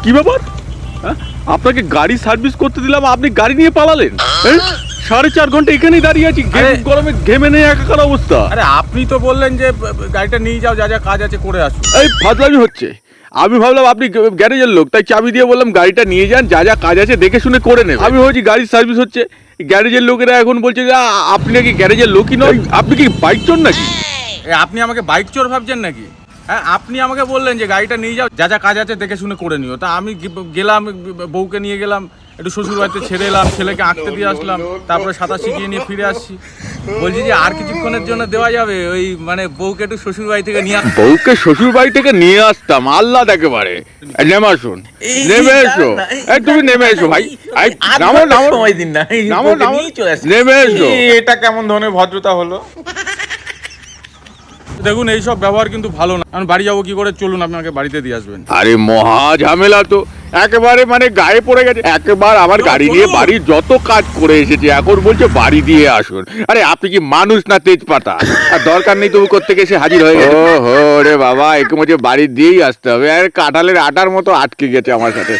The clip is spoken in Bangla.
কি ব্যাপার? আপনাকে গাড়ি সার্ভিস করতে দিলাম, আপনি গাড়ি নিয়ে পালালেন। 4.5 ঘন্টা এখানেই দাঁড়িয়ে আছি, গরমে ঘেমে নেই একাকার অবস্থা। আরে আপনি তো বললেন যে গাড়িটা নিয়ে যাও, যা যা কাজ আছে করে আসো। এই ফাজলামি হচ্ছে। আমি ভাবলাম আপনি গ্যারেজের লোক, তাই চাবি দিয়ে বললাম গাড়িটা নিয়ে যান, যা যা কাজ আছে দেখে শুনে করে নেবে। আমি ভাবছি গাড়ির সার্ভিস হচ্ছে, গ্যারেজের লোকেরা এখন বলছে যে আপনি নাকি গ্যারেজের লোকই নয়, আপনি কি বাইক চোর নাকি? আপনি আমাকে বাইক চোর ভাবছেন নাকি? হ্যাঁ, আপনি আমাকে বললেন যে গাড়িটা নিয়ে যাও, যা যা কাজ আছে দেখে শুনে করে নিও। তা আমি গেলাম, বউকে নিয়ে গেলাম, একটু শ্বশুর বাড়িতে ছেড়ে এলাম, ছেলেকে আঁকতে দিয়ে আসলাম, তারপরে সাঁতার শিখিয়ে নিয়ে ফিরে আসছি। বলছি যে আর কিছুক্ষণের জন্য দেওয়া যাবে, ওই মানে বউকে একটু শ্বশুর বাড়ি থেকে নিয়ে বউকে শ্বশুর বাড়ি থেকে নিয়ে আসতাম আল্লাহ একেবারে। নেমে আসুন, নেমে এসো, তুমি নেমে এসো ভাই, নামো নামো, সময় দিন না, নামো নামো, নেমে এসো। এটা কেমন ধরনের ভদ্রতা হলো? দেখুন, এইসব ব্যবহার কিন্তু ভালো না। আমি বাড়ি যাবো কি করে? চলুন আপনাকে বাড়িতে দিয়ে আসবেন। আরে মহা ঝামেলা তো, একেবারে মানে গায়ে পড়ে গেছে। একেবারে আমার গাড়ি নিয়ে বাড়ির যত কাজ করে এসেছে, এখন বলছে বাড়ি দিয়ে আসুন। আরে আপনি কি মানুষ না তেজপাতা? আর দরকার নেই তুমি কোত্থেকে এসে হাজির হয়ে গেছে। ও হো রে বাবা, একে মধ্যে বাড়ি দিয়েই আসতে হবে। আর কাঁঠালের আটার মতো আটকে গেছে আমার সাথে।